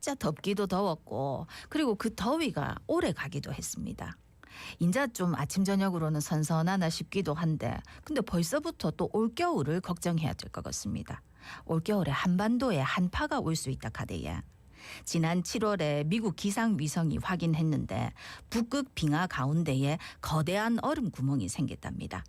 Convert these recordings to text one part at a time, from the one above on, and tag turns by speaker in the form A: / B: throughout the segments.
A: 진짜 덥기도 더웠고 그리고 그 더위가 오래 가기도 했습니다. 인자 좀 아침 저녁으로는 선선하나 싶기도 한데 근데 벌써부터 또 올겨울을 걱정해야 될 것 같습니다. 올겨울에 한반도에 한파가 올 수 있다 카대요. 지난 7월에 미국 기상위성이 확인했는데 북극 빙하 가운데에 거대한 얼음 구멍이 생겼답니다.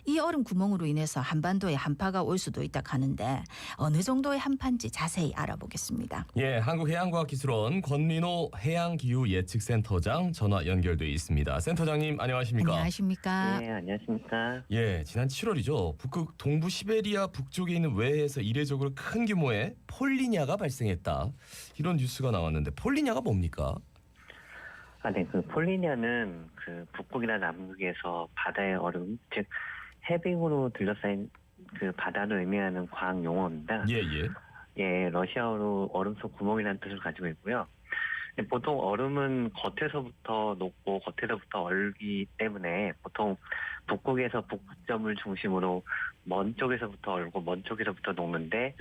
A: 이 얼음 구멍으로 인해서 한반도에 한파가 올 수도 있다 하는데 어느 정도의 한파인지 자세히 알아보겠습니다.
B: 예, 한국해양과학기술원 권민호 해양기후예측센터장 전화 연결돼 있습니다. 센터장님 안녕하십니까?
A: 안녕하십니까?
C: 네, 안녕하십니까.
B: 예, 지난 7월이죠. 북극 동부 시베리아 북쪽에 있는 외해에서 이례적으로 큰 규모의 폴리냐가 발생했다. 이런 뉴스가 나왔는데 폴리냐가 뭡니까?
C: 네, 그 폴리냐는 그 북극이나 남극에서 바다의 얼음, 즉 해빙으로 둘러싸인 그 바다를 의미하는 과학 용어입니다.
B: 예, 예.
C: 예, 러시아어로 얼음 속 구멍이라는 뜻을 가지고 있고요. 보통 얼음은 겉에서부터 녹고 겉에서부터 얼기 때문에 보통 북극에서 북극점을 중심으로 먼 쪽에서부터 얼고 먼 쪽에서부터 녹는데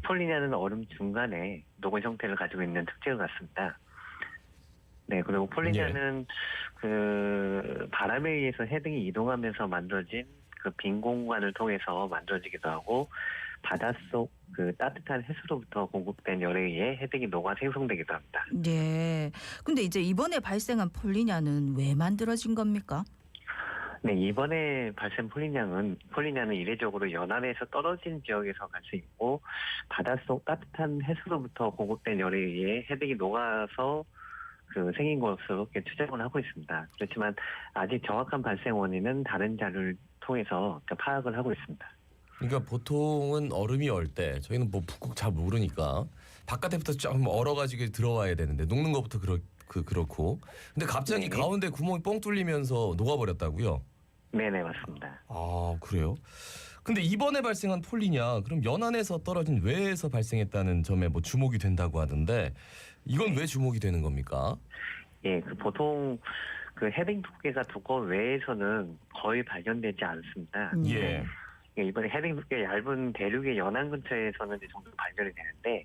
C: 폴리냐는 얼음 중간에 녹은 형태를 가지고 있는 특징을 갖습니다. 네, 그리고 폴리냐는 그 바람에 의해서 해빙이 이동하면서 만들어진 그 빈 공간을 통해서 만들어지기도 하고 바닷속 그 따뜻한 해수로부터 공급된 열에 의해 해빙이 녹아 생성되기도 합니다.
A: 네. 근데 이제 이번에 발생한 폴리냐는 왜 만들어진 겁니까?
C: 네, 이번에 발생 폴리냐는 이례적으로 연안에서 떨어진 지역에서 발생했고 바닷속 따뜻한 해수로부터 공급된 열에 의해 해빙이 녹아서 그 생긴 것으로 이렇게 추정을 하고 있습니다. 그렇지만 아직 정확한 발생 원인은 다른 자료를 통해서 파악을 하고 있습니다.
B: 그러니까 보통은 얼음이 얼 때 저희는 뭐 북극 잘 모르니까 바깥에부터 좀 얼어가지고 들어와야 되는데 녹는 것부터 그렇고 근데 갑자기
C: 네.
B: 가운데 구멍이 뻥 뚫리면서 녹아버렸다고요?
C: 네네, 맞습니다.
B: 아, 그래요? 근데 이번에 발생한 폴리냐 그럼 연안에서 떨어진 외해에서 발생했다는 점에 뭐 주목이 된다고 하던데 이건 왜 주목이 되는 겁니까?
C: 예, 그 보통 그 해빙 두께가 두꺼운 외에서는 거의 발견되지 않습니다.
B: 예.
C: 이번에 해빙 두께 얇은 대륙의 연안 근처에서는 이제 종종 발견이 되는데,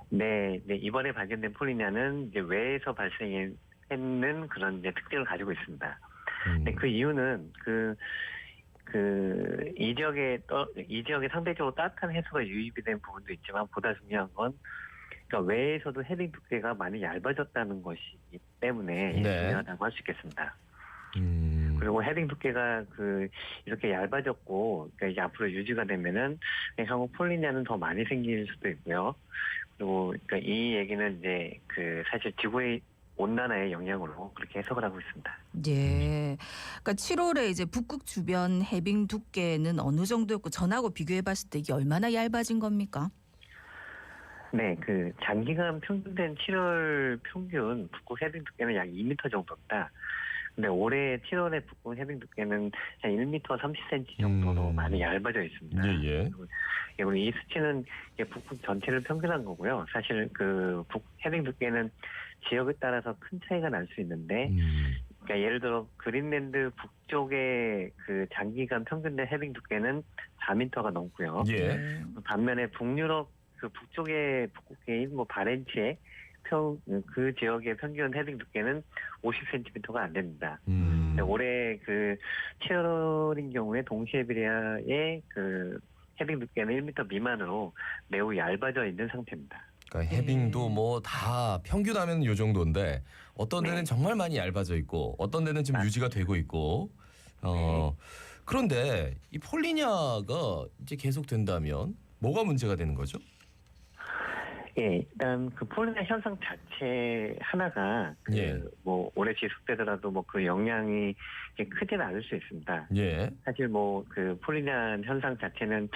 C: 네, 이번에 발견된 폴리냐는 이제 외에서 발생했는 그런 이제 특징을 가지고 있습니다. 근데 그 이유는 이 지역에 상대적으로 따뜻한 해수가 유입이 된 부분도 있지만 보다 중요한 건 그러니까 외에서도 해빙 두께가 많이 얇아졌다는 것이기 때문에 중요하다고 할 수 있겠습니다. 그리고 해빙 두께가 이렇게 얇아졌고 그러니까 이제 앞으로 유지가 되면은 향후 폴리냐는 더 많이 생길 수도 있고요. 그리고 그러니까 이 얘기는 이제 사실 지구의 온난화의 영향으로 그렇게 해석을 하고 있습니다.
A: 네. 그러니까 7월에 이제 북극 주변 해빙 두께는 어느 정도였고 전하고 비교해봤을 때 이게 얼마나 얇아진 겁니까?
C: 네, 장기간 평균된 7월 평균 북극 해빙 두께는 약 2m 정도입니다. 근데 올해 7월에 북극 해빙 두께는 한 1m 30cm 정도로 많이 얇아져 있습니다.
B: 예.
C: 그리고 이 수치는 북극 전체를 평균한 거고요. 사실 북 해빙 두께는 지역에 따라서 큰 차이가 날 수 있는데, 그러니까 예를 들어 그린랜드 북쪽의 장기간 평균된 해빙 두께는 4m가 넘고요.
B: 예.
C: 반면에 북유럽 북쪽의 북극해인 바렌츠의 그 지역의 평균 해빙 두께는 50cm가 안 됩니다. 올해 7월인 경우에 동시에베리아의 해빙 두께는 1m 미만으로 매우 얇아져 있는 상태입니다.
B: 그러니까 해빙도 뭐 다 평균하면 이 정도인데 어떤 데는 정말 많이 얇아져 있고 어떤 데는 지금 유지가 되고 있고 그런데 이 폴리냐가 이제 계속 된다면 뭐가 문제가 되는 거죠?
C: 예, 일단 폴리냐 현상 자체 하나가 뭐 오래 지속되더라도 그 영향이 크지는 않을 수 있습니다.
B: 예.
C: 사실 폴리냐 현상 자체는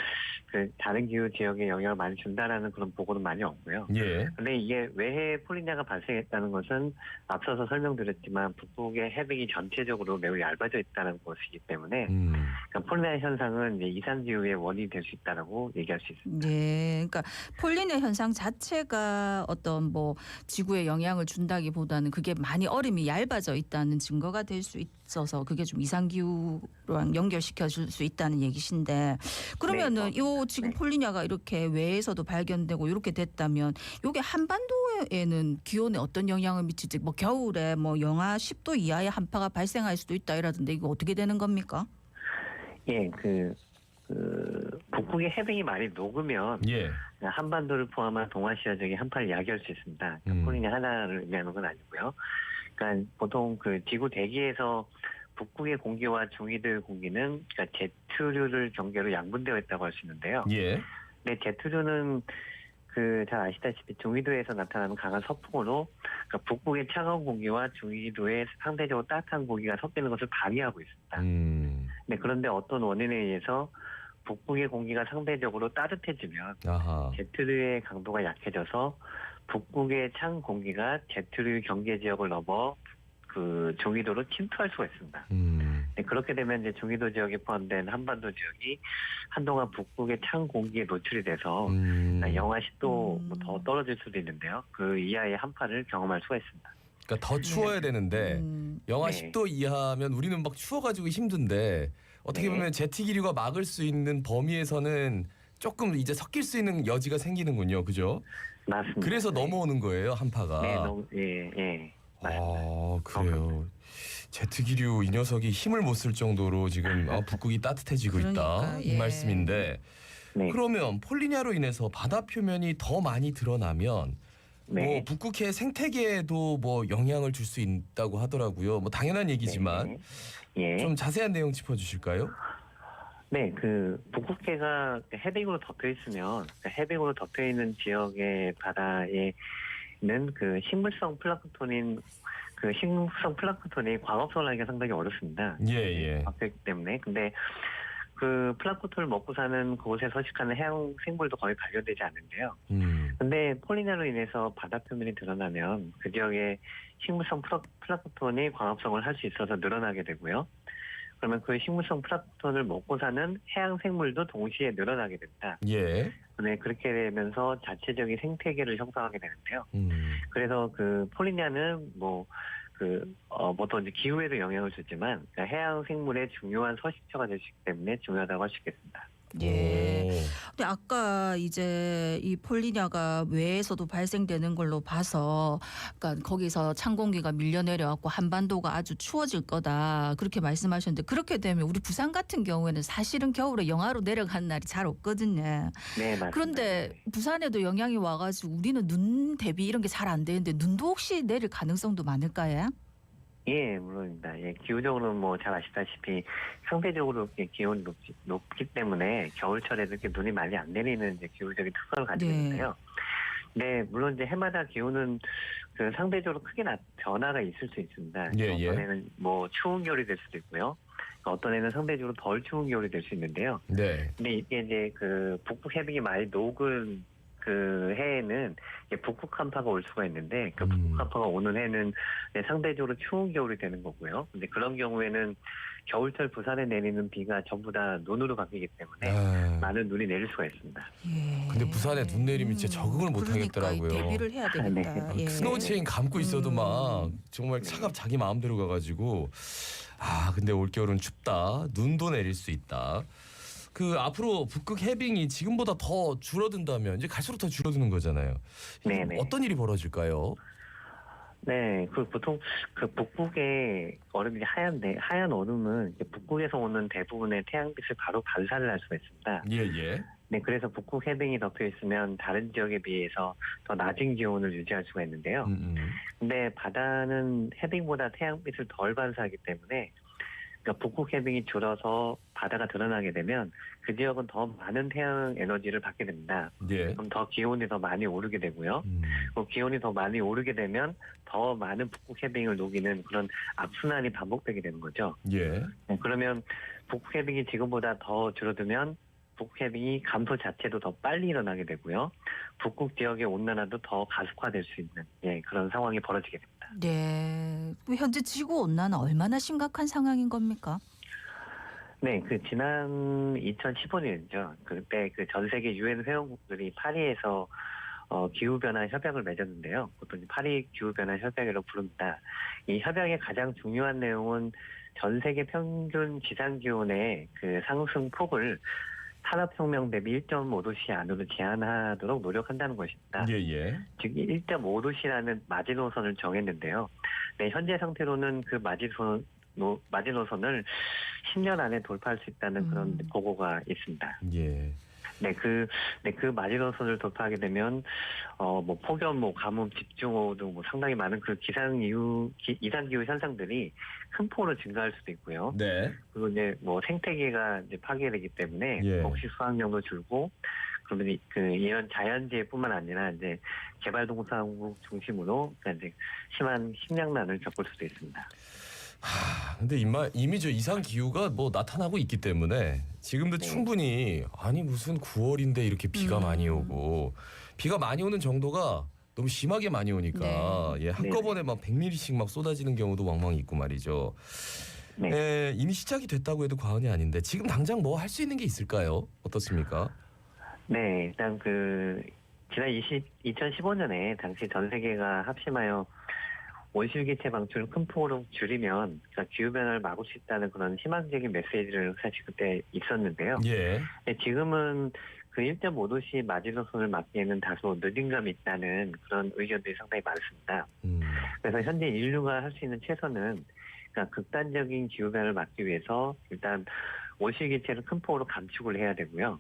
C: 다른 기후 지역에 영향을 많이 준다라는 그런 보고는 많이 없고요.
B: 예.
C: 근데 이게 외해 폴리냐가 발생했다는 것은 앞서서 설명드렸지만 북극의 해빙이 전체적으로 매우 얇아져 있다는 것이기 때문에 그러니까 폴리냐 현상은 이제 이상 기후의 원인이 될 수 있다라고 얘기할 수 있습니다.
A: 네, 그러니까 폴리냐 현상 자체 자체가 어떤 뭐 지구에 영향을 준다기보다는 그게 많이 얼음이 얇아져 있다는 증거가 될 수 있어서 그게 좀 이상기후랑 연결시켜 줄 수 있다는 얘기신데 그러면은 요 지금
C: 네.
A: 폴리냐가 이렇게 외에서도 발견되고 이렇게 됐다면 요게 한반도에는 기온에 어떤 영향을 미칠지 뭐 겨울에 뭐 영하 10도 이하의 한파가 발생할 수도 있다 이라던데 이거 어떻게 되는 겁니까?
C: 예, 북극의 해빙이 많이 녹으면
B: 예.
C: 한반도를 포함한 동아시아 지역에 한파를 야기할 수 있습니다. 폴리냐 하나를 의미하는 건 아니고요. 그러니까 보통 그 지구 대기에서 북극의 공기와 중위도의 공기는 그러니까 제트류를 경계로 양분되어 있다고 할 수 있는데요.
B: 예.
C: 근데 제트류는 잘 아시다시피 중위도에서 나타나는 강한 서풍으로 그러니까 북극의 차가운 공기와 중위도의 상대적으로 따뜻한 공기가 섞이는 것을 방해하고 있습니다. 네, 그런데 어떤 원인에 의해서 북극의 공기가 상대적으로 따뜻해지면
B: 아하.
C: 제트류의 강도가 약해져서 북극의 찬 공기가 제트류 경계 지역을 넘어 중위도로 침투할 수가 있습니다. 네, 그렇게 되면 이제 중위도 지역에 포함된 한반도 지역이 한동안 북극의 찬 공기에 노출이 돼서 영하 10도 더 떨어질 수도 있는데요. 그 이하의 한파를 경험할 수가 있습니다.
B: 그러니까 더 추워야 되는데 영하
C: 네.
B: 10도 이하면 우리는 막 추워가지고 힘든데 어떻게
C: 네.
B: 보면 제트 기류가 막을 수 있는 범위에서는 조금 이제 섞일 수 있는 여지가 생기는군요, 그죠?
C: 맞습니다.
B: 그래서
C: 네.
B: 넘어오는 거예요, 한파가.
C: 네, 예. 맞습니다.
B: 아, 그래요. 제트 기류 이 녀석이 힘을 못 쓸 정도로 지금 북극이 따뜻해지고 있다
A: 그러니까,
B: 이
A: 예.
B: 말씀인데
C: 네.
B: 그러면 폴리냐로 인해서 바다 표면이 더 많이 드러나면 뭐
C: 네.
B: 북극해 생태계에도 뭐 영향을 줄 수 있다고 하더라고요. 뭐 당연한 얘기지만
C: 네. 예.
B: 좀 자세한 내용 짚어주실까요?
C: 네, 북극해가 해빙으로 덮여 있으면 해빙으로 덮여 있는 지역의 바다에는 식물성 플랑크톤이 광합성을 하기가 상당히 어렵습니다.
B: 예.
C: 덮여있기 때문에. 근데 플랑크톤을 먹고 사는 그곳에 서식하는 해양 생물도 거의 발견되지 않는데요. 근데 폴리냐로 인해서 바다 표면이 드러나면 그 지역에 식물성 플랑크톤이 광합성을 할 수 있어서 늘어나게 되고요. 그러면 그 식물성 플랑크톤을 먹고 사는 해양 생물도 동시에 늘어나게 됩니다.
B: 예.
C: 네, 그렇게 되면서 자체적인 생태계를 형성하게 되는데요. 그래서 폴리냐는 보통 이제 기후에도 영향을 주지만 해양 생물의 중요한 서식처가 될 수 있기 때문에 중요하다고 할 수 있겠습니다.
A: 예.
B: 오.
A: 근데 아까 이제 이 폴리냐가 외에서도 발생되는 걸로 봐서 그러니까 거기서 찬 공기가 밀려 내려왔고 한반도가 아주 추워질 거다 그렇게 말씀하셨는데 그렇게 되면 우리 부산 같은 경우에는 사실은 겨울에 영하로 내려가는 날이 잘 없거든요.
C: 네, 맞습니다.
A: 그런데 부산에도 영향이 와가지고 우리는 눈 대비 이런 게 잘 안 되는데 눈도 혹시 내릴 가능성도 많을까요?
C: 예, 물론입니다. 예, 기후적으로는 잘 아시다시피 상대적으로 이렇게 기온이 높기 때문에 겨울철에도 이렇게 눈이 많이 안 내리는 이제 기후적인 특성을 가지고 있는데요. 네, 물론 이제 해마다 기온은 상대적으로 크게 변화가 있을 수 있습니다.
B: 예.
C: 어떤 해는 추운 겨울이 될 수도 있고요. 어떤 해는 상대적으로 덜 추운 겨울이 될 수 있는데요.
B: 네.
C: 근데 이게 이제 북극 해빙이 많이 녹은 해에는 북극 한파가 올 수가 있는데 북극 한파가 오는 해는 상대적으로 추운 겨울이 되는 거고요. 근데 그런 경우에는 겨울철 부산에 내리는 비가 전부 다 눈으로 바뀌기 때문에 많은 눈이 내릴 수가 있습니다.
A: 예.
B: 근데 부산에 눈 내리면 진짜 적응을 못
A: 그러니까
B: 하겠더라고요.
A: 이 대비를 해야 되겠다.
C: 네.
A: 예.
B: 스노우체인 감고 있어도 막 정말
C: 네.
B: 차가 자기 마음대로 가가지고 근데 올겨울은 춥다. 눈도 내릴 수 있다. 앞으로 북극 해빙이 지금보다 더 줄어든다면 이제 갈수록 더 줄어드는 거잖아요.
C: 네네.
B: 어떤 일이 벌어질까요?
C: 네, 보통 북극의 얼음이 하얀 얼음은 북극에서 오는 대부분의 태양빛을 바로 반사를 할 수가 있습니다.
B: 예.
C: 네, 그래서 북극 해빙이 덮여 있으면 다른 지역에 비해서 더 낮은 기온을 유지할 수가 있는데요. 근데 바다는 해빙보다 태양빛을 덜 반사하기 때문에 북극 해빙이 줄어서 바다가 드러나게 되면 그 지역은 더 많은 태양 에너지를 받게 됩니다.
B: 예.
C: 그럼 더 기온이 더 많이 오르게 되고요. 기온이 더 많이 오르게 되면 더 많은 북극 해빙을 녹이는 그런 악순환이 반복되게 되는 거죠.
B: 예.
C: 그러면 북극 해빙이 지금보다 더 줄어들면 북극 해빙이 감소 자체도 더 빨리 일어나게 되고요. 북극 지역의 온난화도 더 가속화될 수 있는 그런 상황이 벌어지게 됩니다.
A: 네. 현재 지구 온난화 얼마나 심각한 상황인 겁니까?
C: 네, 지난 2015년이죠. 그때 전 세계 유엔 회원국들이 파리에서 기후변화 협약을 맺었는데요. 보통 파리 기후변화 협약이라고 부릅니다. 이 협약의 가장 중요한 내용은 전 세계 평균 지상기온의 그 상승 폭을 산업혁명 대비 1.5도씨 안으로 제한하도록 노력한다는 것입니다.
B: 예.
C: 즉 1.5도씨라는 마지노선을 정했는데요. 네, 현재 상태로는 그 마지노선을 10년 안에 돌파할 수 있다는 그런 보고가 있습니다.
B: 예.
C: 그 마지노선을 돌파하게 되면 뭐 폭염, 뭐 가뭄, 집중호우 등 뭐 상당히 많은 그 이상기후 현상들이 큰 폭으로 증가할 수도 있고요.
B: 네.
C: 그리고 이제 뭐 생태계가 이제 파괴되기 때문에
B: 예.
C: 혹시 수확량도 줄고 그러면 이런 자연재해뿐만 아니라 이제 개발도상국 중심으로 그러니까 이제 심한 식량난을 겪을 수도 있습니다.
B: 근데 이미 저 이상 기후가 뭐 나타나고 있기 때문에 지금도
C: 네.
B: 충분히 아니 무슨 9월인데 이렇게 비가 많이 오고 비가 많이 오는 정도가 너무 심하게 많이 오니까 예, 한꺼번에 막 100mm씩 막 쏟아지는 경우도 왕왕 있고 말이죠.
C: 네.
B: 예, 이미 시작이 됐다고 해도 과언이 아닌데 지금 당장 뭐 할 수 있는 게 있을까요? 어떻습니까?
C: 네, 일단 지난 2015년에 당시 전 세계가 합심하여 온실기체 방출을 큰 폭으로 줄이면 그러니까 기후변화를 막을 수 있다는 그런 희망적인 메시지를 사실 그때 있었는데요.
B: 예.
C: 지금은 그 1.5도씨 마지노선을 막기에는 다소 늦은 감이 있다는 그런 의견들이 상당히 많습니다. 그래서 현재 인류가 할 수 있는 최선은 그러니까 극단적인 기후변화를 막기 위해서 일단 온실기체를 큰 폭으로 감축을 해야 되고요.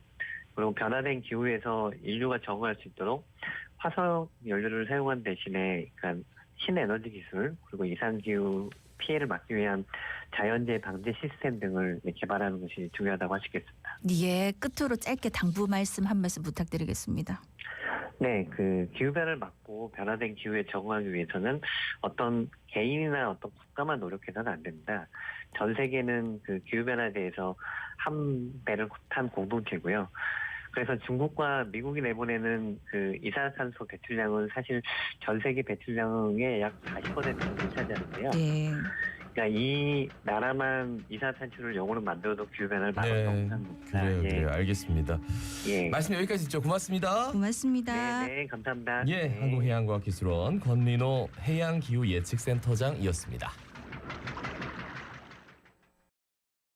C: 그리고 변화된 기후에서 인류가 적응할 수 있도록 화석 연료를 사용한 대신에 그러니까 신에너지 기술 그리고 이상기후 피해를 막기 위한 자연재해 방지 시스템 등을 개발하는 것이 중요하다고 할 수 있겠습니다.
A: 예, 끝으로 짧게 당부 말씀 한 말씀 부탁드리겠습니다.
C: 네, 기후변화를 막고 변화된 기후에 적응하기 위해서는 어떤 개인이나 어떤 국가만 노력해서는 안 됩니다. 전 세계는 기후변화에 대해서 한 배를 탄 공동체고요. 그래서 중국과 미국이 내보내는 이산화탄소 배출량은 사실 전 세계 배출량의 약 40%를 차지하는데요.
A: 네.
C: 그러니까 이 나라만 이산화탄소를 영으로 만들어도 기후변화를 막을 수 없습니다.
B: 그래요. 알겠습니다.
C: 예.
B: 말씀 여기까지 듣죠. 고맙습니다.
A: 고맙습니다.
C: 네, 감사합니다.
B: 예,
C: 네.
B: 한국해양과학기술원 권민호 해양기후예측센터장이었습니다.